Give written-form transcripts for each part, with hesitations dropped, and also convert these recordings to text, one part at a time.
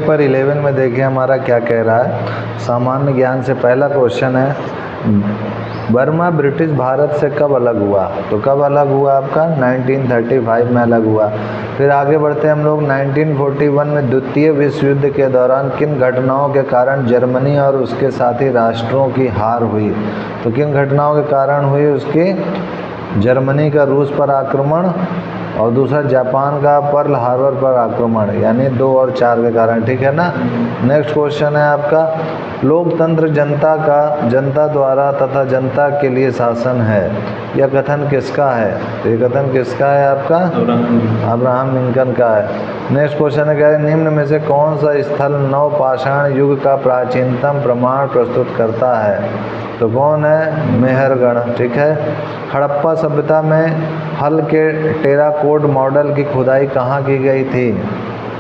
Paper 11 में देखिए हमारा क्या कह रहा है। सामान्य ज्ञान से पहला क्वेश्चन है, बर्मा ब्रिटिश भारत से कब अलग हुआ? तो कब अलग हुआ आपका? 1935 में अलग हुआ। फिर आगे बढ़ते हैं हम लोग। 1941 में द्वितीय विश्व युद्ध के दौरान किन घटनाओं के कारण जर्मनी और उसके साथी राष्ट्रों की हार हुई? तो किन घटनाओं के कारण हुई उसकी? जर्मनी का रूस पर आक्रमण और दूसरा जापान का पर्ल हार्बर पर आक्रमण, यानी 2 और 4 के कारण, ठीक है ना। नेक्स्ट क्वेश्चन है आपका, लोकतंत्र जनता द्वारा तथा जनता के लिए शासन है, यह कथन किसका है? तो ये कथन किसका है आपका? अब्राहम लिंकन का है। नेक्स्ट क्वेश्चन है, कह रहे निम्न में से कौन सा स्थल नवपाषाण युग का प्राचीनतम प्रमाण प्रस्तुत करता है? तो कौन है? मेहरगढ़, ठीक है। हड़प्पा सभ्यता में हल के टेराकोट मॉडल की खुदाई कहाँ की गई थी?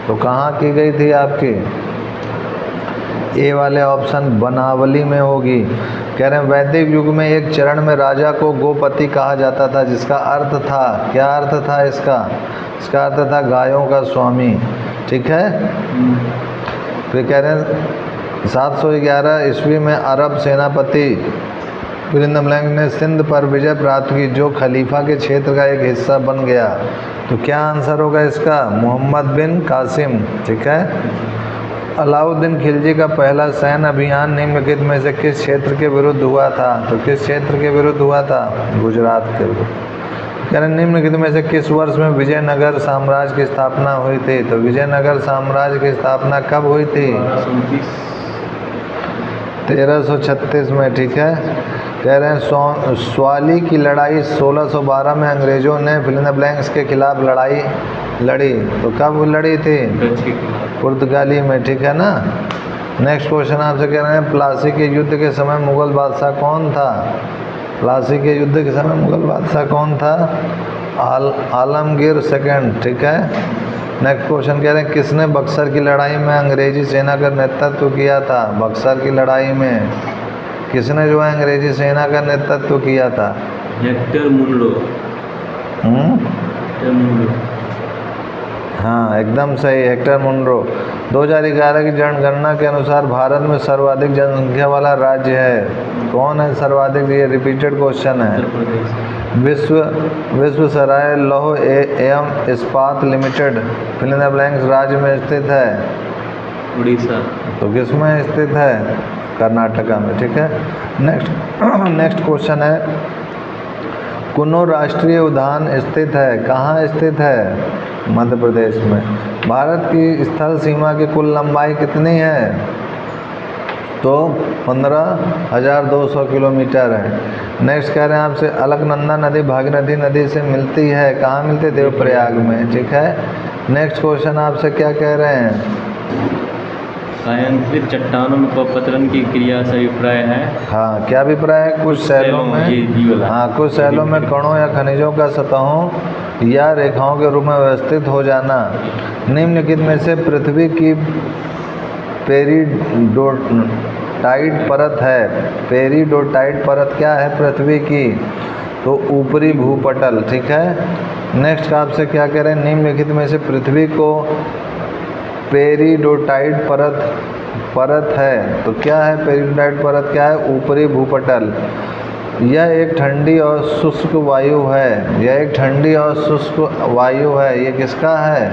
तो कहाँ की गई थी आपकी? ए वाले ऑप्शन बनावली में होगी। कह रहे हैं वैदिक युग में एक चरण में राजा को गोपति कहा जाता था, जिसका अर्थ था, क्या अर्थ था इसका? इसका अर्थ था गायों का स्वामी, ठीक है। फिर कह रहे हैं 711 ईस्वी में अरब सेनापति ब्लिंग ने सिंध पर विजय प्राप्त की, जो खलीफा के क्षेत्र का एक हिस्सा बन गया। तो क्या आंसर होगा इसका? मोहम्मद बिन कासिम, ठीक है। अलाउद्दीन खिलजी का पहला सैन्य अभियान निम्नलिखित में से किस क्षेत्र के विरुद्ध हुआ था? तो किस क्षेत्र के विरुद्ध हुआ था? गुजरात के विरुद्ध। कह रहे निम्नलिखित में से किस वर्ष में विजयनगर साम्राज्य की स्थापना हुई थी? तो विजयनगर साम्राज्य की स्थापना कब हुई थी? 1336 में, ठीक है। कह रहे हैं स्वाली की लड़ाई 1612 में अंग्रेजों ने फिलिंद के खिलाफ लड़ाई लड़ी, तो कब लड़ी थी? पुर्तगाली में, ठीक है ना। नेक्स्ट क्वेश्चन आपसे कह रहे हैं प्लासी के युद्ध के समय मुगल बादशाह कौन था? प्लासी के युद्ध के समय मुगल बादशाह कौन था? आलमगीर सेकंड, ठीक है। नेक्स्ट क्वेश्चन कह रहे हैं किसने बक्सर की लड़ाई में अंग्रेजी सेना का नेतृत्व किया था? बक्सर की लड़ाई में किसने जो है अंग्रेजी सेना का नेतृत्व किया था? Hector Munro. हाँ, एकदम सही, हेक्टर मुनरो। 2011 की जनगणना के अनुसार भारत में सर्वाधिक जनसंख्या वाला राज्य है कौन है? सर्वाधिक, ये रिपीटेड क्वेश्चन है। विश्व सराय लौह एवं इस्पात लिमिटेड फिलिंद राज्य में स्थित है? उड़ीसा। तो किस में स्थित है? कर्नाटका में, ठीक है। नेक्स्ट क्वेश्चन है, कुन्नो राष्ट्रीय उद्यान स्थित है, कहाँ स्थित है? मध्य प्रदेश में। भारत की स्थल सीमा की कुल लंबाई कितनी है? तो 15,200 किलोमीटर है। नेक्स्ट कह रहे हैं आपसे अलकनंदा नदी भागीरथी नदी से मिलती है, कहाँ मिलती है? देवप्रयाग में, ठीक है। नेक्स्ट क्वेश्चन आपसे क्या कह रहे हैं? छायांकित चट्टानों में पतन की क्रिया से अभिप्राय है। हाँ, क्या अभिप्राय है? कुछ शैलों में, हाँ, कुछ शैलों में कणों या खनिजों का सतहों या रेखाओं के रूप में व्यवस्थित हो जाना। निम्नलिखित में से पृथ्वी की पेरिडोटाइट परत है। पेरिडोटाइट परत क्या है पृथ्वी की? तो ऊपरी भूपटल, ठीक है। नेक्स्ट आपसे क्या कह रहे हैं? निम्नलिखित में से पृथ्वी को पेरिडोटाइट परत है, तो क्या है पेरिडोटाइट परत? क्या है? ऊपरी भूपटल। यह एक ठंडी और शुष्क वायु है, यह एक ठंडी और शुष्क वायु है। ये किसका है?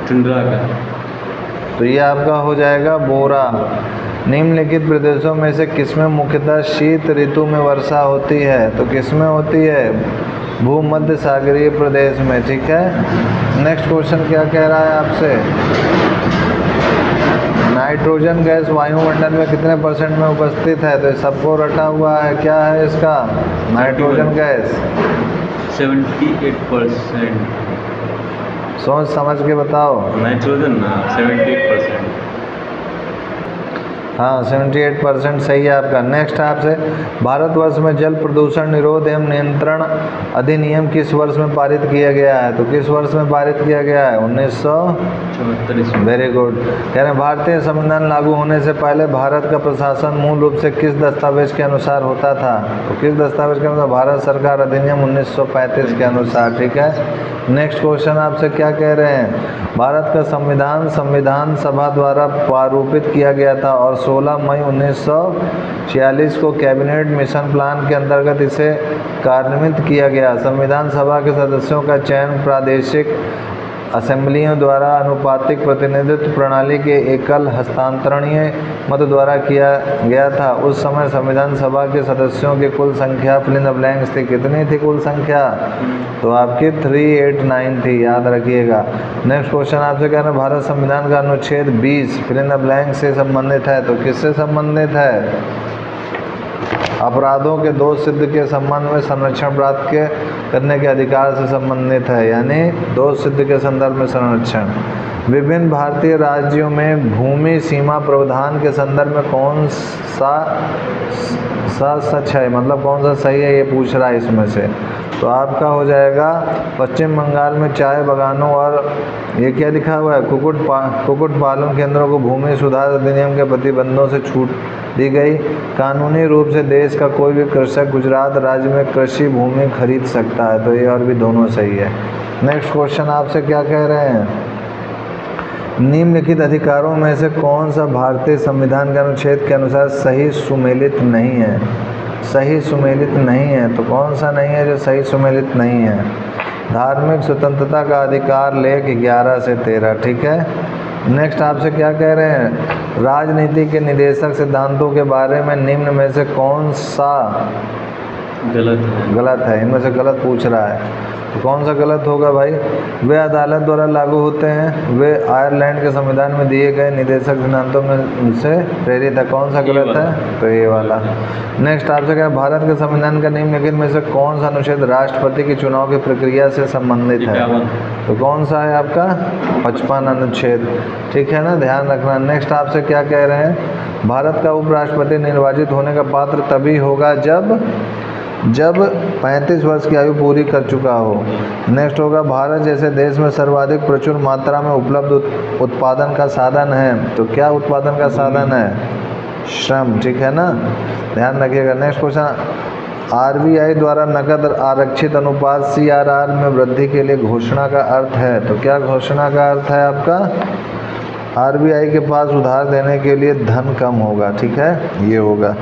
टुंड्रा का। तो ये आपका हो जाएगा बोरा। निम्नलिखित प्रदेशों में से किसमें मुख्यतः शीत ऋतु में वर्षा होती है? तो किसमें होती है? भूमध्य सागरीय प्रदेश में, ठीक है। नेक्स्ट क्वेश्चन क्या कह रहा है आपसे? नाइट्रोजन गैस वायुमंडल में कितने % में उपस्थित है? तो सबको रटा हुआ है, क्या है इसका? Nitrogen gas 78%। सोच समझ के बताओ। नाइट्रोजन ना 78%। हाँ, 78% सही है आपका। नेक्स्ट आपसे भारतवर्ष में जल प्रदूषण निरोध एवं नियंत्रण अधिनियम किस वर्ष में पारित किया गया है? तो किस वर्ष में पारित किया गया है? 1974। Very good. कह रहे हैं भारतीय संविधान लागू होने से पहले भारत का प्रशासन मूल रूप से किस दस्तावेज के अनुसार होता था? तो किस दस्तावेज के अनुसार? भारत सरकार अधिनियम 1935 के अनुसार, ठीक है। नेक्स्ट क्वेश्चन आपसे क्या कह रहे हैं, भारत का संविधान संविधान सभा द्वारा प्रारूपित किया गया था और 16 मई 1946 को कैबिनेट मिशन प्लान के अंतर्गत इसे कार्यान्वित किया गया। संविधान सभा के सदस्यों का चयन प्रादेशिक असेंबलियों द्वारा अनुपातिक प्रतिनिधित्व प्रणाली के एकल हस्तांतरणीय मत द्वारा किया गया था। उस समय संविधान सभा के सदस्यों की कुल संख्या फिल इन द ब्लैंक्स थी, कितनी थी कुल संख्या, तो आपकी 389 थी, याद रखिएगा। नेक्स्ट क्वेश्चन आपसे कह रहे हैं भारत संविधान का अनुच्छेद 20 फिल इन द ब्लैंक से संबंधित है, तो किससे संबंधित है, अपराधों के दोष सिद्ध के संबंध में संरक्षण प्राप्त करने के अधिकार से संबंधित है, यानी दोष सिद्ध के संदर्भ में संरक्षण। विभिन्न भारतीय राज्यों में भूमि सीमा प्रावधान के संदर्भ में कौन सा सच है, मतलब कौन सा सही है, ये पूछ रहा है इसमें से, तो आपका हो जाएगा पश्चिम बंगाल में चाय बागानों और ये क्या लिखा हुआ है, कुक्कुट पालन केंद्रों को भूमि सुधार अधिनियम के प्रतिबंधों से छूट दी गई। कानूनी रूप से देश का कोई भी कृषक गुजरात राज्य में कृषि भूमि खरीद सकता है, तो ये और भी दोनों सही है। नेक्स्ट क्वेश्चन आपसे क्या कह रहे हैं, निम्नलिखित अधिकारों में से कौन सा भारतीय संविधान के अनुच्छेद के अनुसार सही सुमेलित नहीं है, सही सुमेलित नहीं है, तो कौन सा नहीं है जो सही सुमेलित नहीं है, धार्मिक स्वतंत्रता का अधिकार लेख 11 से 13, ठीक है। नेक्स्ट आपसे क्या कह रहे हैं, राजनीति के निदेशक सिद्धांतों के बारे में निम्न में से कौन सा गलत है, इनमें से गलत पूछ रहा है, तो कौन सा गलत होगा भाई, वे अदालत द्वारा लागू होते हैं, वे आयरलैंड के संविधान में दिए गए निदेशक सिद्धांतों में से प्रेरित है, कौन सा गलत है, तो ये वाला। नेक्स्ट आपसे क्या, भारत के संविधान का निम्नलिखित में से कौन सा अनुच्छेद राष्ट्रपति के चुनाव की प्रक्रिया से संबंधित है, तो कौन सा है आपका 55 अनुच्छेद, ठीक है ना, ध्यान रखना। नेक्स्ट आपसे क्या कह रहे हैं, भारत का उपराष्ट्रपति निर्वाचित होने का पात्र तभी होगा जब 35 वर्ष की आयु पूरी कर चुका हो। नेक्स्ट होगा, भारत जैसे देश में सर्वाधिक प्रचुर मात्रा में उपलब्ध उत्पादन का साधन है, तो क्या उत्पादन का साधन है, श्रम, ठीक है ना, ध्यान रखिएगा। नेक्स्ट क्वेश्चन, आरबीआई द्वारा नकद आरक्षित अनुपात CRR में वृद्धि के लिए घोषणा का अर्थ है, तो क्या घोषणा का अर्थ है आपका, आरबीआई के पास उधार देने के लिए धन कम होगा, ठीक है, ये होगा।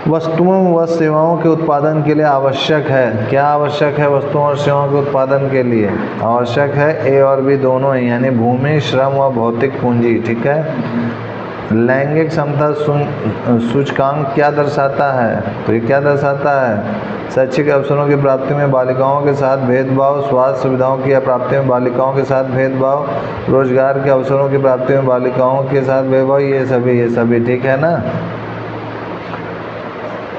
वस्तुओं व सेवाओं के उत्पादन के लिए आवश्यक है, क्या आवश्यक है, वस्तुओं और सेवाओं के उत्पादन के लिए आवश्यक है ए और बी दोनों ही, यानी भूमि श्रम व भौतिक पूंजी, ठीक है। लैंगिक समता सूचकांक क्या दर्शाता है, तो ये क्या दर्शाता है, शैक्षिक अवसरों की प्राप्ति में बालिकाओं के साथ भेदभाव, स्वास्थ्य सुविधाओं की प्राप्ति में बालिकाओं के साथ भेदभाव, रोजगार के अवसरों की प्राप्ति में बालिकाओं के साथ भेदभाव, ये सभी ठीक है ना।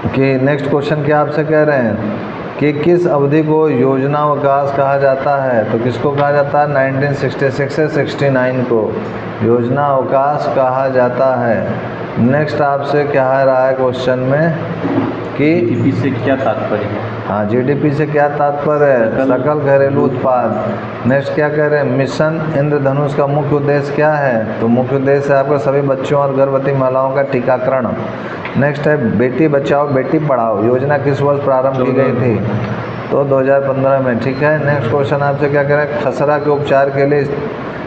कि नेक्स्ट क्वेश्चन क्या आपसे कह रहे हैं कि किस अवधि को योजना अवकाश कहा जाता है, तो किसको कहा जाता है, 1966 से 69 को योजना अवकाश कहा जाता है। नेक्स्ट आपसे क्या है रहा है क्वेश्चन में कि जीडीपी से क्या तात्पर्य है, हाँ, जीडीपी से क्या तात्पर्य है, सकल घरेलू उत्पाद। नेक्स्ट क्या कह रहे हैं, मिशन इंद्रधनुष का मुख्य उद्देश्य क्या है, तो मुख्य उद्देश्य है आपका सभी बच्चों और गर्भवती महिलाओं का टीकाकरण। नेक्स्ट है बेटी बचाओ बेटी पढ़ाओ योजना किस वर्ष प्रारंभ की गई थी, तो 2015 में, ठीक है। नेक्स्ट क्वेश्चन आपसे क्या कह रहे हैं, खसरा के उपचार के लिए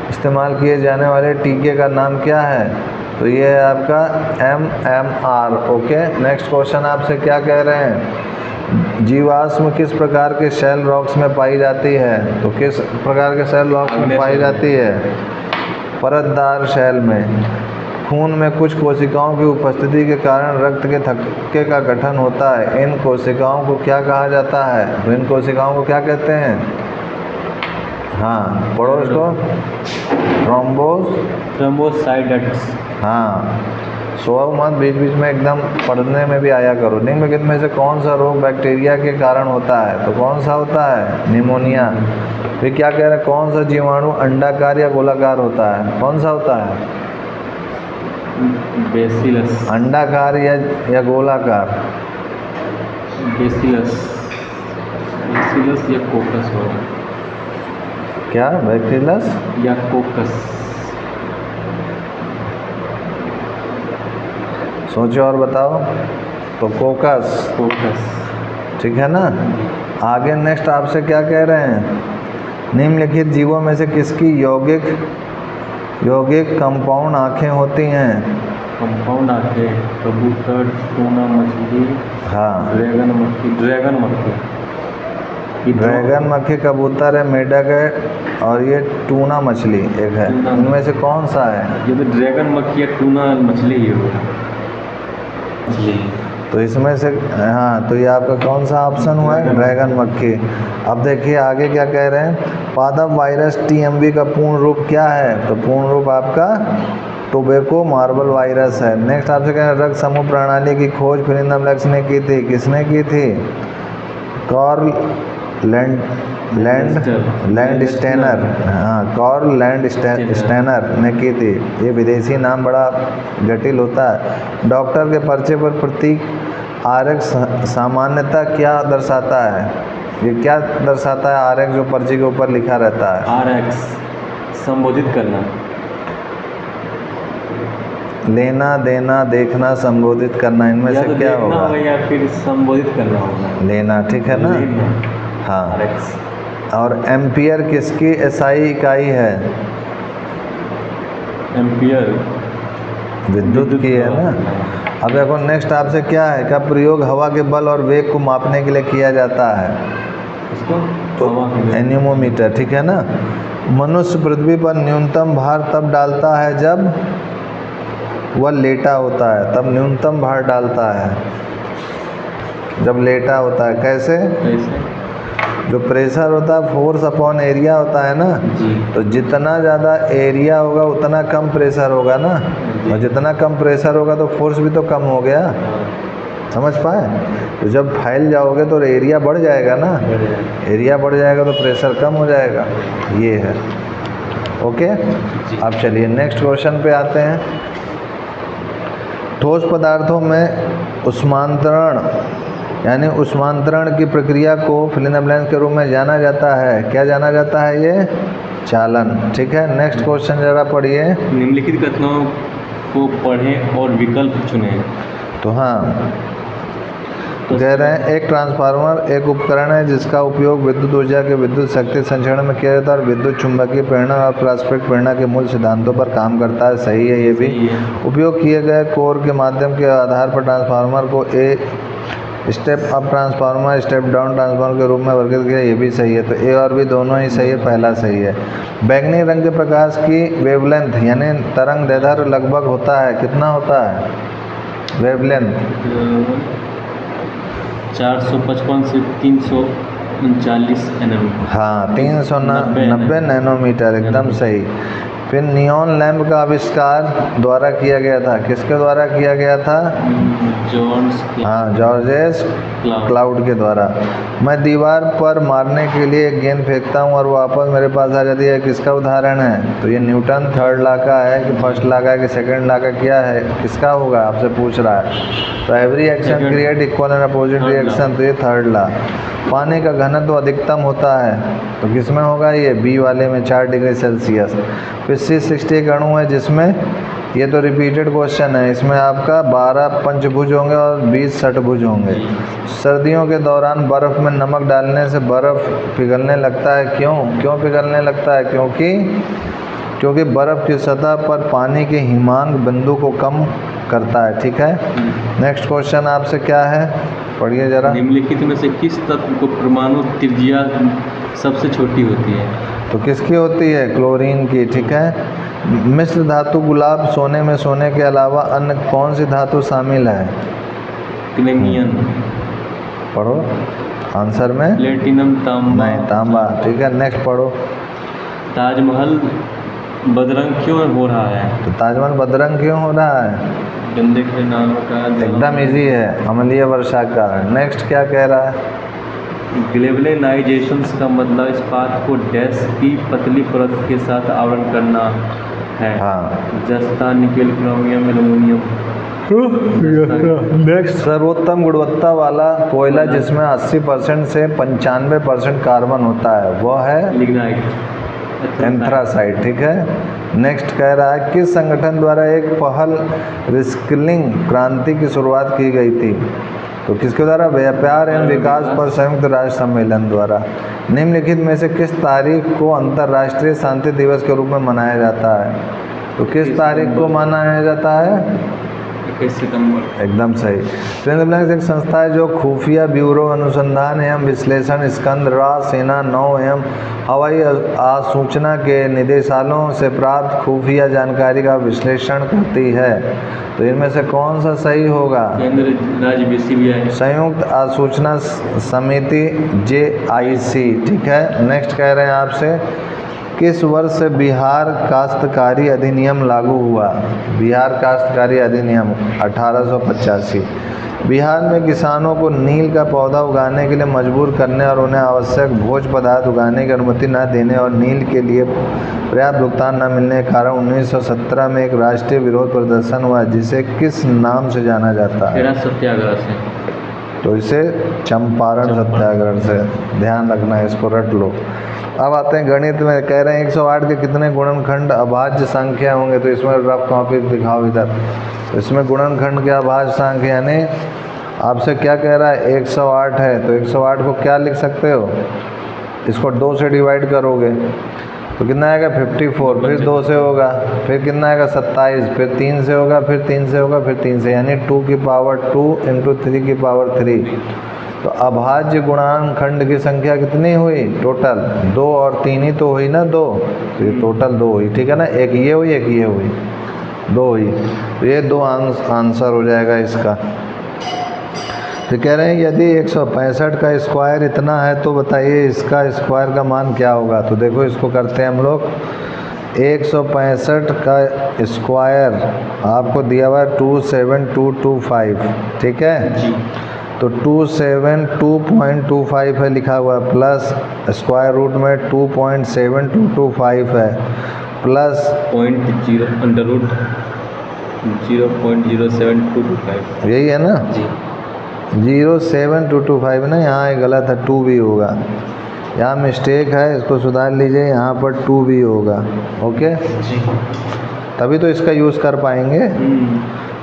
इस्तेमाल किए जाने वाले टीके का नाम क्या है, तो ये है आपका MMR, ओके। नेक्स्ट क्वेश्चन आपसे क्या कह रहे हैं, जीवाश्म किस प्रकार के सेल रॉक्स में पाई जाती है, तो किस प्रकार के सेल रॉक्स में पाई जाती है, परतदार सेल में। खून में कुछ कोशिकाओं की उपस्थिति के कारण रक्त के थक्के का गठन होता है, इन कोशिकाओं को क्या कहा जाता है, तो इन कोशिकाओं को क्या कहते हैं, हाँ पढ़ो इसको, थ्रोम्बोसाइट्स, हाँ सो मत बीच बीच में एकदम पढ़ने में भी आया करो। निम्नलिखित में से कौन सा रोग बैक्टीरिया के कारण होता है, तो कौन सा होता है, निमोनिया। फिर क्या कह रहे हैं, कौन सा जीवाणु अंडाकार या गोलाकार होता है, कौन सा होता है, बेसिलस, अंडाकार या गोलाकार, बेसिलस या कोकस होगा, क्या बैक्टीरियस या कोकस, सोचो और बताओ, तो कोकस, कोकस, ठीक है ना। आगे नेक्स्ट आपसे क्या कह रहे हैं निम्नलिखित जीवों में से किसकी यौगिक कंपाउंड आँखें होती हैं? कंपाउंड आंखें, कबूतर, टूना मछली, हाँ, ड्रैगन मक्खी। ड्रैगन मक्खी कबूतर है, मेढक है, और ये टूना मछली एक है। इनमें से कौन सा है? ये तो ड्रैगन मक्खी या टूना मछली ही होगा। तो इसमें से हाँ, तो ये आपका कौन सा ऑप्शन हुआ है? ड्रैगन मक्खी। अब देखिए आगे क्या कह रहे हैं, पादप वायरस टीएमवी का पूर्ण रूप क्या है? तो पूर्ण रूप आपका टोबैको मार्बल वायरस है। नेक्स्ट आपसे कह रहे हैं रक्त समूह प्रणाली की खोज फ्लिंटमलैक्स ने की थी। किसने की थी? Karl Landsteiner. हाँ, कार्ल लैंडस्टेनर ने की थी। ये विदेशी नाम बड़ा जटिल होता है। डॉक्टर के पर्चे पर प्रतीक RX सामान्यतः क्या दर्शाता है? ये क्या दर्शाता है RX जो पर्ची के ऊपर लिखा रहता है? RX संबोधित करना, लेना, देना, देखना, संबोधित करना, इनमें से तो क्या होगा? या फिर संबोधित करना होगा। लेना, ठीक है ना? हाँ। RX। और एम्पियर किसकी SI इकाई है? एम्पियर विद्युत की है ना। अब देखो नेक्स्ट आपसे क्या है, का प्रयोग हवा के बल और वेग को मापने के लिए किया जाता है? तो एनीमोमीटर, ठीक है ना। मनुष्य पृथ्वी पर न्यूनतम भार तब डालता है जब वह लेटा होता है, तब न्यूनतम भार डालता है जब लेटा होता है। कैसे? जो प्रेशर होता है फोर्स अपॉन एरिया होता है ना, तो जितना ज़्यादा एरिया होगा उतना कम प्रेशर होगा ना, और जितना कम प्रेशर होगा तो फोर्स भी तो कम हो गया। समझ पाए? तो जब फैल जाओगे तो एरिया बढ़ जाएगा ना, एरिया बढ़ जाएगा तो प्रेशर कम हो जाएगा। ये है। ओके, अब चलिए नेक्स्ट क्वेश्चन पे आते हैं। ठोस पदार्थों में ऊष्मांतरण यानी ऊष्मांतरण की प्रक्रिया को फिल इन द ब्लैंक्स के रूप में जाना जाता है। क्या जाना जाता है? ये चालन, ठीक है। नेक्स्ट क्वेश्चन जरा पढ़िए। निम्नलिखित कथनों को पढ़ें और विकल्प चुनें। तो हाँ, कह रहे हैं एक ट्रांसफार्मर एक उपकरण है जिसका उपयोग विद्युत ऊर्जा के विद्युत शक्ति संचरण में किया जाता है और विद्युत चुंबकीय प्रेरणा और पारस्परिक प्रेरणा के मूल सिद्धांतों पर काम करता है। सही है ये भी। उपयोग किए गए कोर के माध्यम के आधार पर ट्रांसफार्मर को step up transformer, step down transformer के रूप में वर्गीकृत किया, ये भी सही है। तो ए और बी दोनों ही सही है, पहला सही है। बैंगनी रंग के प्रकाश की वेवलेंथ यानी तरंग दैर्ध्य लगभग होता है, कितना होता है वेवलेंथ? 455 से 339 nm। हाँ, 390 नैनोमीटर, एकदम सही। फिर नियॉन लैंप का आविष्कार द्वारा किया गया था। किसके द्वारा किया गया था? जॉर्जेस क्लाउड के द्वारा। मैं दीवार पर मारने के लिए एक गेंद फेंकता हूँ और वापस मेरे पास आ जाती है, किसका उदाहरण है? तो ये न्यूटन थर्ड लॉ का है कि फर्स्ट लॉ का है कि सेकंड लॉ का, क्या है, किसका होगा आपसे पूछ रहा है। तो every action create equal and opposite reaction, तो ये थर्ड लॉ। पानी का घनत्व अधिकतम होता है तो किसमें होगा? ये बी वाले में, 4 डिग्री सेल्सियस। फिर C60 एक अणु है जिसमें, ये तो रिपीटेड क्वेश्चन है, इसमें आपका 12 पंचभुज होंगे और 20 षटभुज होंगे। सर्दियों के दौरान बर्फ़ में नमक डालने से बर्फ़ पिघलने लगता है। क्यों पिघलने लगता है? क्योंकि बर्फ़ की सतह पर पानी के हिमांक बिंदु को कम करता है। ठीक है। नेक्स्ट क्वेश्चन आपसे क्या है, पढ़िए जरा। निम्नलिखित में से किस तत्व को परमाणु त्रिज्या सबसे छोटी होती है? तो किसकी होती है? क्लोरीन की। ठीक है। मिश्र धातु गुलाब सोने में सोने के अलावा अन्य कौन सी धातु शामिल है? क्लेमियन। पढ़ो आंसर में। प्लेटिनम, तांबा। नहीं, तांबा। ठीक है, नेक्स्ट पढ़ो। ताजमहल बदरंग क्यों हो रहा है? तो ताजमहल बदरंग क्यों हो रहा है? गंदे नालों का, एकदम इजी है, अम्लीय वर्षा का। नेक्स्ट क्या कह रहा है? ग्लेबलेनाइजेशन का मतलब इस्पात को डैश की पतली परत के साथ आवरण करना है। हाँ। जस्ता, निकेल, क्रोमियम, एल्युमिनियम। नेक्स्ट, सर्वोत्तम गुणवत्ता वाला कोयला जिसमें 80% से 95% कार्बन होता है वह है लिग्नाइट, एंथ्रासाइट। ठीक है। नेक्स्ट कह रहा है किस संगठन द्वारा एक पहल रिस्किलिंग क्रांति की शुरुआत की गई थी? तो किसके द्वारा? व्यापार एवं विकास पर संयुक्त राष्ट्र सम्मेलन द्वारा। निम्नलिखित में से किस तारीख को अंतर्राष्ट्रीय शांति दिवस के रूप में मनाया जाता है? तो किस तारीख को मनाया जाता है? 21 सितंबर। एकदम सही। ट्रेन ब्लैंक एक संस्था है जो खुफिया ब्यूरो, अनुसंधान एवं विश्लेषण, स्कंद, राह, सेना, नौ एवं हवाई आसूचना के निदेशालयों से प्राप्त खुफिया जानकारी का विश्लेषण करती है। तो इनमें से कौन सा सही होगा? केंद्र राज्य CBI। संयुक्त आसूचना समिति JIC। ठीक है। नेक्स्ट कह रहे हैं आपसे, किस वर्ष से बिहार काश्तकारी अधिनियम लागू हुआ? बिहार काश्तकारी अधिनियम 1885। बिहार में किसानों को नील का पौधा उगाने के लिए मजबूर करने और उन्हें आवश्यक भोज्य पदार्थ उगाने की अनुमति न देने और नील के लिए पर्याप्त भुगतान न मिलने के कारण 1917 में एक राष्ट्रीय विरोध प्रदर्शन हुआ, जिसे किस नाम से जाना जाता है? सत्याग्रह से। तो इसे चंपारण सत्याग्रह से। ध्यान रखना है, इसको रट लो। अब आते हैं गणित में। कह रहे हैं 108 के कितने गुणनखंड अभाज्य संख्या होंगे? तो इसमें रफ कॉपी दिखाओ इधर। इसमें गुणनखंड के अभाज्य संख्या, यानी आपसे क्या कह रहा है? 108 है, तो 108 को क्या लिख सकते हो? इसको 2 से डिवाइड करोगे तो कितना आएगा? 54। फिर 2 से होगा, फिर कितना आएगा? 27। फिर 3 से होगा, फिर 3 से होगा, फिर 3 से, यानी 2 की पावर 2 इंटू 3 की पावर 3। तो अभाज्य गुणनखंड की संख्या कितनी हुई टोटल? 2 और 3 ही तो हुई ना, 2। तो ये टोटल 2 हुई। ठीक है ना, एक ये हुई, एक ये हुई, 2 हुई। तो ये 2 आंसर हो जाएगा इसका। तो कह रहे हैं यदि 165 का स्क्वायर इतना है तो बताइए इसका स्क्वायर का मान क्या होगा? तो देखो इसको करते हैं हम लोग। 165 का स्क्वायर आपको दिया हुआ है 27225। ठीक है, तो 272.25 है लिखा हुआ है, प्लस स्क्वायर रूट में 2.7225 है, प्लस 0.0 अंडर रूट 0.07225। यही है ना जी। 07225 ना, यहाँ ये गलत है, 2 भी होगा, यहाँ मिस्टेक है, इसको सुधार लीजिए, यहाँ पर 2 भी होगा। ओके जी। तभी तो इसका यूज़ कर पाएंगे।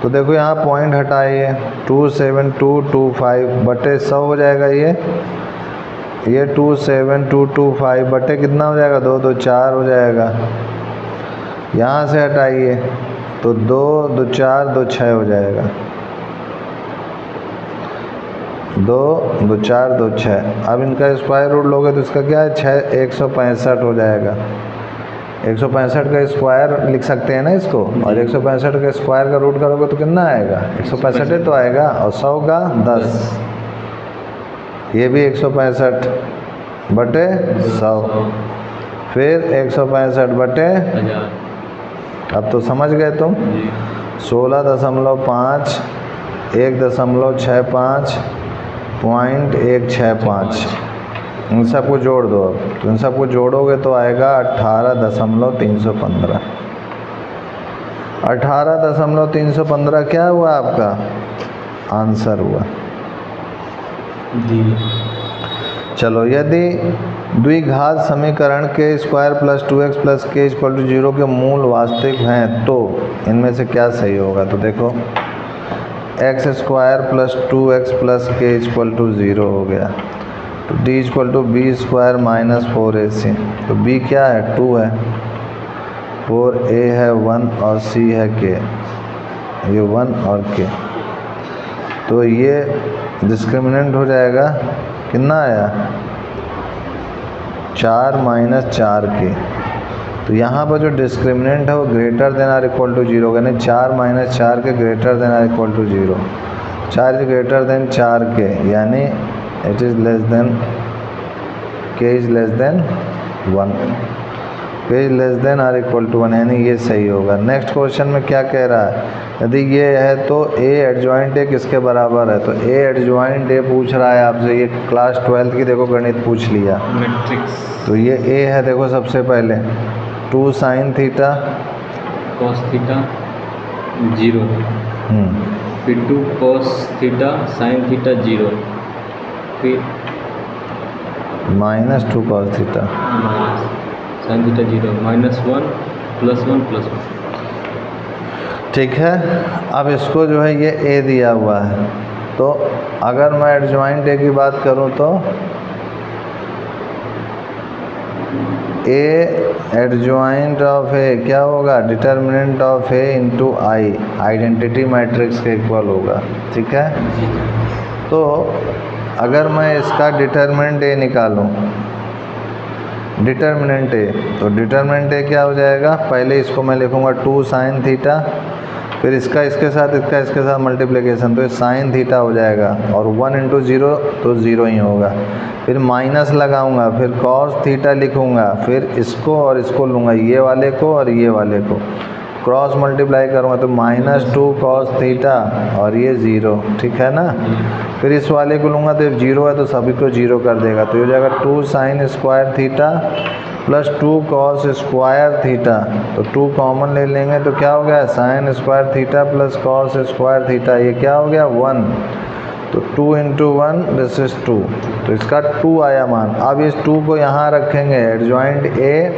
तो देखो यहाँ पॉइंट हटाइए, 27225 बटे 100 हो जाएगा। ये 27225 बटे कितना हो जाएगा? 2 2 4 हो जाएगा। यहाँ से हटाइए तो 2 2 4 2 6 हो जाएगा। 2 2 4 2 6। अब इनका स्क्वायर रूट लोगे तो इसका क्या है? 165 हो जाएगा। 165 का स्क्वायर लिख सकते हैं ना इसको, और 165 का स्क्वायर का रूट करोगे तो कितना आएगा? 165 तो आएगा, और 100 का 10। ये भी 165 बटे 100, फिर 165 बटे 1000। अब तो समझ गए तुम। 16.5 1.65 .165। इन सबको जोड़ दो। अब तो इन सबको जोड़ोगे तो आएगा 18.315। 18.315 क्या हुआ? आपका आंसर हुआ। जी। चलो, यदि द्विघात समीकरण के square plus 2x plus k equal to 0 के मूल वास्तविक हैं तो इनमें से क्या सही होगा? तो देखो, x square plus 2x plus k equal to 0 हो गया, तो d equal to b square minus 4ac। तो b क्या है? 2 है, 4a है 1 और c है k, ये 1 और k। तो ये डिस्क्रिमिनेंट हो जाएगा, कितना आया? 4 माइनस 4k। तो यहाँ पर जो डिस्क्रिमिनेंट है वो greater than or equal to 0, यानी 4 minus 4 k greater than or equal to 0। 4 is greater than 4k, यानी it is less than k is less than 1। k is less than or equal to 1, यानी ये सही होगा। Next question में क्या कह रहा है? यदि ये है तो a एडजॉइंट a किसके बराबर है? तो a एडजॉइंट a पूछ रहा है आपसे। ये क्लास 12 की देखो गणित पूछ लिया। मैट्रिक्स। तो ये a है, देखो सबसे पहले 2 sin थीटा cos थीटा 0, फिर 2 cos थीटा sin थीटा 0, फिर minus 2 cos theta sin theta 0, -1 +1 +1। ठीक है। अब इसको जो है ये a दिया हुआ है, तो अगर मैं एडजॉइंट ए की बात करूं तो ए एडजॉइंट ऑफ ए क्या होगा, determinant of A into I, identity matrix के इक्वल होगा। ठीक है, तो अगर मैं इसका डिटर्मिनेंट ए निकालूं, डिटर्मिनेंट ए, तो डिटर्मिनेंट ए क्या हो जाएगा, पहले इसको मैं लिखूंगा 2 sin थीटा, फिर इसका इसके साथ मल्टीप्लिकेशन, तो ये sin थीटा हो जाएगा, और 1 इंटू 0 तो 0 ही होगा, फिर माइनस लगाऊंगा, फिर cos थीटा लिखूंगा, फिर इसको और इसको लूँगा, ये वाले को और ये वाले को क्रॉस मल्टीप्लाई करूँगा तो -2 cos थीटा और ये 0। ठीक है ना, फिर इस वाले को लूँगा तो 0 है तो सभी को 0 कर देगा, तो ये हो जाएगा 2 sin square theta plus 2 cos square theta, तो 2 कॉमन ले लेंगे तो क्या हो गया, sin square theta plus cos square theta, ये क्या हो गया 1, तो 2 इंटू 1 दिस इज 2, तो इसका 2 आया मान। अब इस 2 को यहाँ रखेंगे, एडजॉइंट ए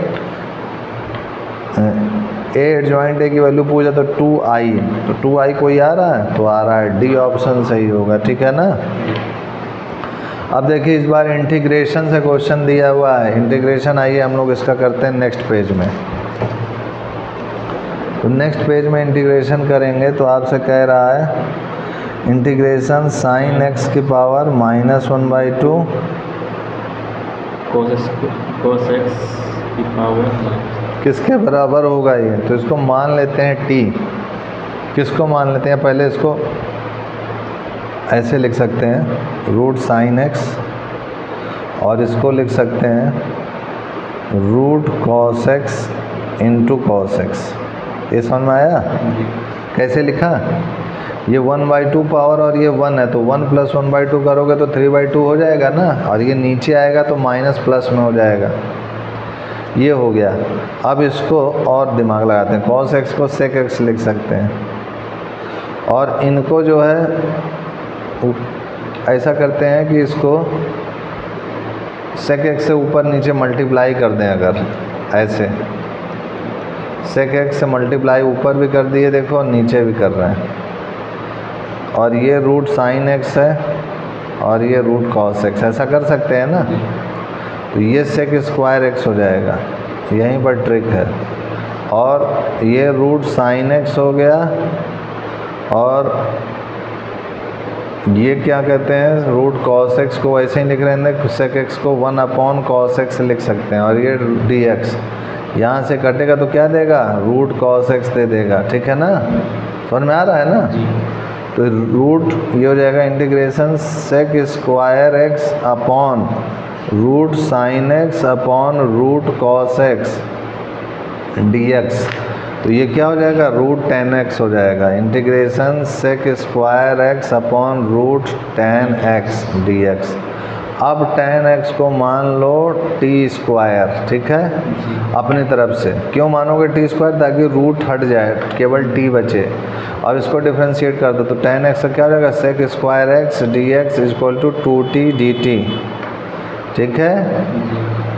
एडजॉइंट ए की वैल्यू पूछा तो 2i, तो 2i कोई आ रहा है, तो आ रहा है, डी ऑप्शन सही होगा। ठीक है ना, अब देखिए इस बार इंटीग्रेशन से क्वेश्चन दिया हुआ है, इंटीग्रेशन आइए हम लोग इसका करते हैं नेक्स्ट पेज में। तो नेक्स्ट पेज में इंटीग्रेशन करेंगे तो आपसे कह रहा है इंटीग्रेशन sin x की पावर -1/2 cos x की पावर किसके बराबर होगा ये, तो इसको मान लेते हैं t, किसको मान लेते हैं, पहले इसको ऐसे लिख सकते हैं रूट sin x, और इसको लिख सकते हैं root cos x into cos x। ये समझ में आया, कैसे लिखा, ये 1/2 पावर और ये 1 है, तो 1 + 1/2 करोगे तो 3/2 हो जाएगा ना, और ये नीचे आएगा तो माइनस प्लस में हो जाएगा, ये हो गया। अब इसको और दिमाग लगाते हैं, cos x को sec x लिख सकते हैं, और इनको जो है ऐसा करते हैं कि इसको sec x से ऊपर नीचे मल्टीप्लाई कर दें, अगर ऐसे sec x से मल्टीप्लाई ऊपर भी कर दिए देखो, और नीचे भी कर रहे हैं, और ये रूट sin x है और ये रूट cos x, ऐसा कर सकते हैं ना, तो ये sec स्क्वायर x हो जाएगा, यहीं पर ट्रिक है, और ये रूट sin x हो गया, और ये क्या कहते हैं रूट cos x को वैसे ही लिख रहे हैं, sec x को 1/cos x लिख सकते हैं, और ये dx यहाँ से कटेगा तो क्या देगा, रूट cos x दे देगा। ठीक है ना, समझ में आ रहा है ना, तो रूट ये हो जाएगा integration sec square x upon root sin x upon root cos x dx, तो ये क्या हो जाएगा, रूट tan x हो जाएगा, integration sec square x upon root tan x dx। अब tan x को मान लो t स्क्वायर, ठीक है, अपनी तरफ से। क्यों मानोगे t स्क्वायर, ताकि रूट हट जाए, केवल t बचे। अब इसको डिफ्रेंशिएट कर दो तो tan x का क्या हो जाएगा, sec square x dx equal to 2t dt। ठीक है,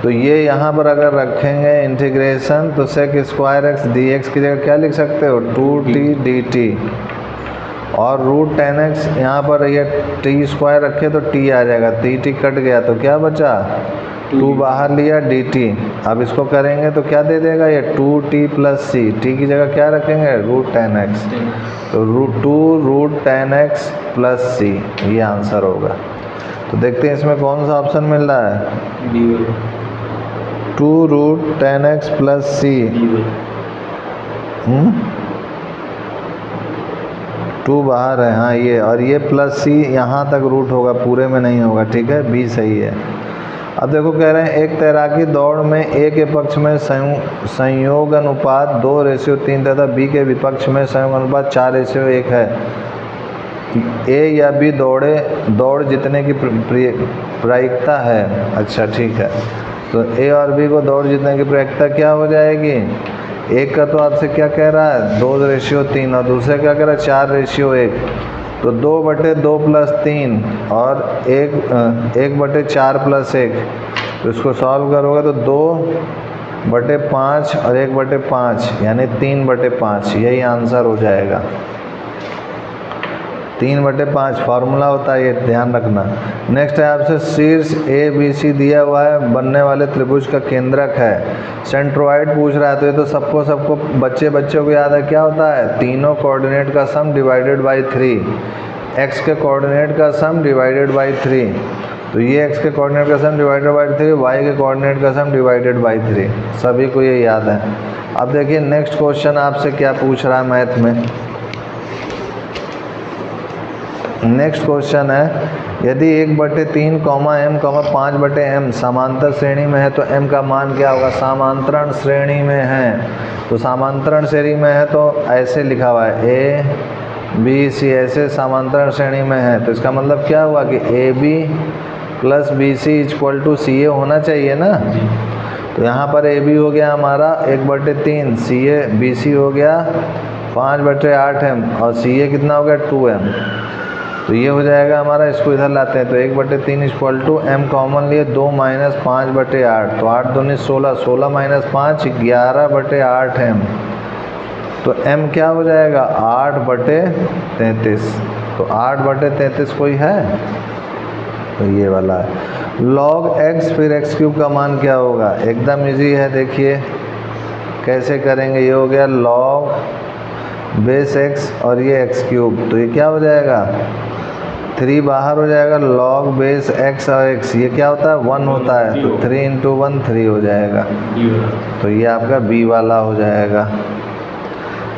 तो ये यहाँ पर अगर रखेंगे इंटीग्रेशन, तो sec स्क्वायर x dx की जगह क्या लिख सकते हो, 2t dt, और रूट tan x यहाँ पर ये t स्क्वायर रखे तो t आ जाएगा, t कट गया तो क्या बचा, 2 बाहर लिया dt। अब इसको करेंगे तो क्या दे देगा, ये 2t प्लस c, t की जगह क्या रखेंगे, रूट tan x, तो 2 root tan x plus c, ये आंसर होगा। तो देखते हैं इसमें कौन सा ऑप्शन मिल रहा है, 2 root tan x plus c, 2 बाहर है, हाँ ये, और ये प्लस सी यहाँ तक रूट होगा, पूरे में नहीं होगा। ठीक है, बी सही है। अब देखो कह रहे हैं एक तैराकी दौड़ में ए के पक्ष में संयोग अनुपात 2:3 तथा बी के विपक्ष में संयोग अनुपात 4:1 है। ए या बी दौड़ जीतने की प्रायिकता है। अच्छा ठीक है, तो ए और बी को दौड़ जीतने की प्रायिकता क्या हो जाएगी, एक का तो आपसे क्या कह रहा है 2:3, और दूसरे क्या कह रहा है 4:1, तो 2/2 प्लस 3 और 1/4 प्लस 1, तो इसको सॉल्व करोगे तो 2/5 और 1/5 यानी 3/5, यही आंसर हो जाएगा। 3/5 फार्मूला होता है, ये ध्यान रखना। नेक्स्ट है आपसे शीर्ष ABC दिया हुआ है, बनने वाले त्रिभुज का केंद्रक है। सेंट्रोइड पूछ रहा है, तो ये तो सबको बच्चों को याद है, क्या होता है, तीनों कोऑर्डिनेट का सम डिवाइडेड बाई 3, x के कोऑर्डिनेट का सम डिवाइडेड बाई 3, तो ये x के कोऑर्डिनेट का सम डिवाइडेड बाई 3, y के कोऑर्डिनेट का सम डिवाइडेड बाई 3, सभी को ये याद है। अब देखिए नेक्स्ट क्वेश्चन आपसे क्या पूछ रहा है मैथ में। नेक्स्ट क्वेश्चन है, यदि 1/3, m, 5/m समांतर श्रेणी में है तो m का मान क्या होगा, समांतरण श्रेणी में है, तो समांतरण श्रेणी में है तो ऐसे लिखा हुआ है ABC, ऐसे समांतरण श्रेणी में है, तो इसका मतलब क्या हुआ कि AB + BC = CA होना चाहिए ना। तो यहाँ पर AB हो गया हमारा 1/3, CA BC हो गया 5/8m और CA कितना हो गया 2m, तो ये हो जाएगा हमारा, इसको इधर लाते हैं तो 1/3 = m कॉमन लिए 2 - 5/8, तो 8 दूनी 16, 16 - 5 11/8m, तो m क्या हो जाएगा 8/33, तो 8/33 कोई है, तो ये वाला है। log x फिर x³ का मान क्या होगा, एकदम इजी है, देखिए कैसे करेंगे। ये हो गया log बेस x और ये x³, तो ये क्या हो जाएगा 3 बाहर हो जाएगा, log बेस x और x ये क्या होता है 1 होता है, तो 3 × 1 3 हो जाएगा, तो ये आपका b वाला हो जाएगा।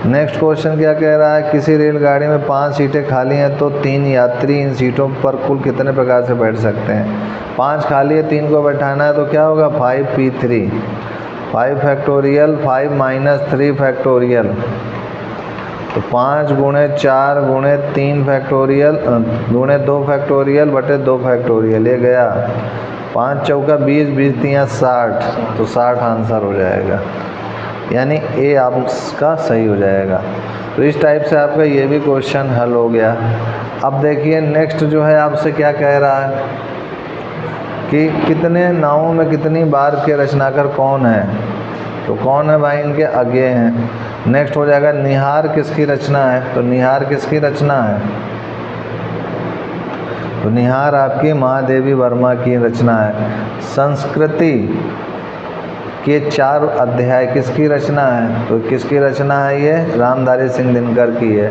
नेक्स्ट क्वेश्चन क्या कह रहा है, किसी रेलगाड़ी में 5 सीटें खाली हैं तो 3 यात्री इन सीटों पर कुल कितने प्रकार से बैठ सकते हैं। 5 खाली है, 3 को बैठाना है, तो क्या होगा 5p3, 5 फैक्टोरियल 5 - 3 फैक्टोरियल, तो 5 × 4 × 3 फैक्टोरियल × 2 फैक्टोरियल बटे 2 फैक्टोरियल, ये गया 5 चौका 20, 20 तियाँ 60, तो 60 आंसर हो जाएगा, यानी ए आपका सही हो जाएगा। तो इस टाइप से आपका ये भी क्वेश्चन हल हो गया। अब देखिए नेक्स्ट जो है आपसे क्या कह रहा है कि कितने नावों में कितनी बार के रचनाकार कौन है, तो कौन है भाई, इनके आगे हैं। नेक्स्ट हो जाएगा निहार किसकी रचना है, तो निहार किसकी रचना है, तो निहार आपकी महादेवी वर्मा की रचना है। संस्कृति के 4 अध्याय किसकी रचना है, तो किसकी रचना है, ये रामधारी सिंह दिनकर की है।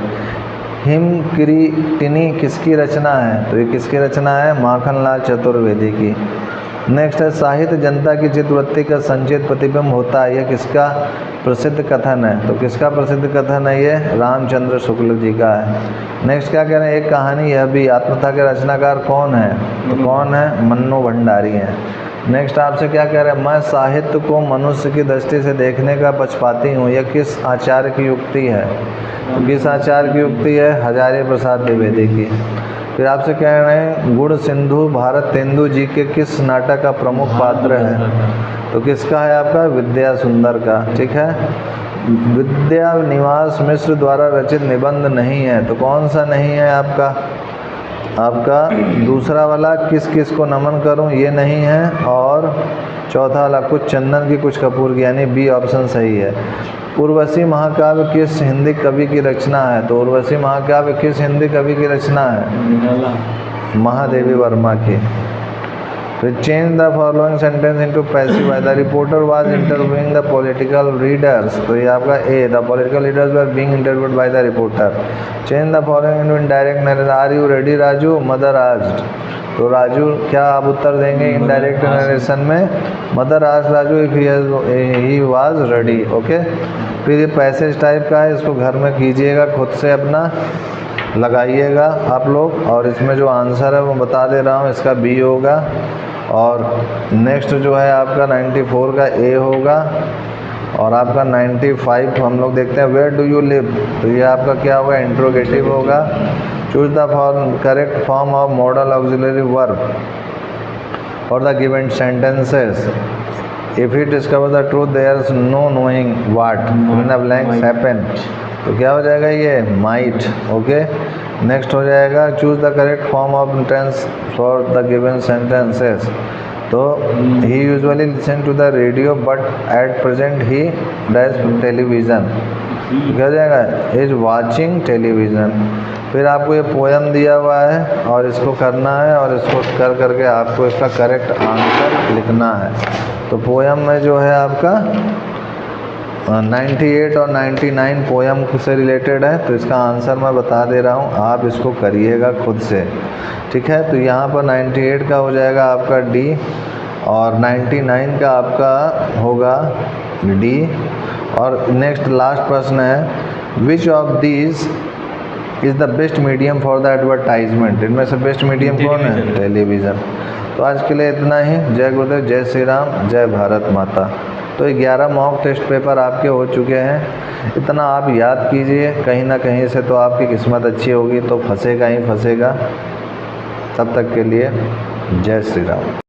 हिमकिरीटिनी किसकी रचना है, तो ये किसकी रचना है, माखनलाल चतुर्वेदी की। नेक्स्ट है साहित्य जनता की चित्तवृत्ति का संचित प्रतिबिंब होता है, यह किसका प्रसिद्ध कथन है, तो किसका प्रसिद्ध कथन है, ये रामचंद्र शुक्ल जी का है। नेक्स्ट क्या कह रहे हैं, एक कहानी यह भी, आत्मकथा के रचनाकार कौन है, तो कौन है, मन्नू भंडारी हैं। नेक्स्ट आपसे क्या कह रहे हैं, मैं साहित्य को मनुष्य की दृष्टि से देखने का पक्षपाती हूँ, यह किस आचार्य की युक्ति है, तो किस आचार्य की युक्ति है, हजारी प्रसाद द्विवेदी की। फिर आपसे कह रहे हैं गुण सिंधु भारतेंदु जी के किस नाटक का प्रमुख पात्र है, तो किसका है आपका, विद्या सुंदर का, ठीक है। विद्या निवास मिश्र द्वारा रचित निबंध नहीं है, तो कौन सा नहीं है आपका दूसरा वाला, किस किस को नमन करूं, ये नहीं है, और चौथा वाला कुछ चंदन की कुछ कपूर की, यानी बी ऑप्शन सही है। उर्वशी महाकाव्य किस हिंदी कवि की रचना है, तो उर्वशी महाकाव्य किस हिंदी कवि की रचना है, महादेवी वर्मा की। फिर change the following sentence into passive voice, the reporter was interviewing the political readers, तो ये आपका A, the political leaders were being interviewed by the reporter. Change the following into indirect narration, are you ready Raju, mother asked, तो राजू क्या आप उत्तर देंगे indirect narration में, mother asked Raju if he was ready, okay. फिर ये पैसेज टाइप का है, इसको घर में कीजिएगा, खुद से अपना लगाइएगा आप लोग, और इसमें जो आंसर है वो बता दे रहा हूँ, इसका बी होगा, और नेक्स्ट जो है आपका 94 का ए होगा, और आपका 95 हम लोग देखते हैं वेयर डू यू लिव, तो ये आपका क्या होगा, इंट्रोगेटिव होगा। Choose the correct form of modal auxiliary verb और the given sentences, if he discover the truth there is no knowing what in the blanks happen, तो क्या हो जाएगा, ये माइट, ओके। नेक्स्ट हो जाएगा choose the correct form of tense for the given sentences, तो he usually listen to the radio but at present he does television, क्या हो जाएगा, इज वाचिंग टेलीविज़न। फिर आपको ये पोयम दिया हुआ है और इसको करना है और इसको कर करके आपको इसका करेक्ट आंसर लिखना है। तो पोयम में जो है आपका 98 और 99 पोयम से रिलेटेड है, तो इसका आंसर मैं बता दे रहा हूँ, आप इसको करिएगा खुद से, ठीक है। तो यहाँ पर 98 का हो जाएगा आपका डी और 99 का आपका होगा डी। और नेक्स्ट लास्ट प्रश्न है, which of these is the best medium for the advertisement. इनमें से बेस्ट मीडियम कौन है, टेलीविज़न। तो आज के लिए इतना ही। जय गुरुदेव, जय श्री राम, जय भारत माता। तो 11 मॉक टेस्ट पेपर आपके हो चुके हैं। इतना आप याद कीजिए, कहीं ना कहीं से तो आपकी किस्मत अच्छी होगी, तो फंसेगा ही फंसेगा। तब तक के लिए जय श्री राम।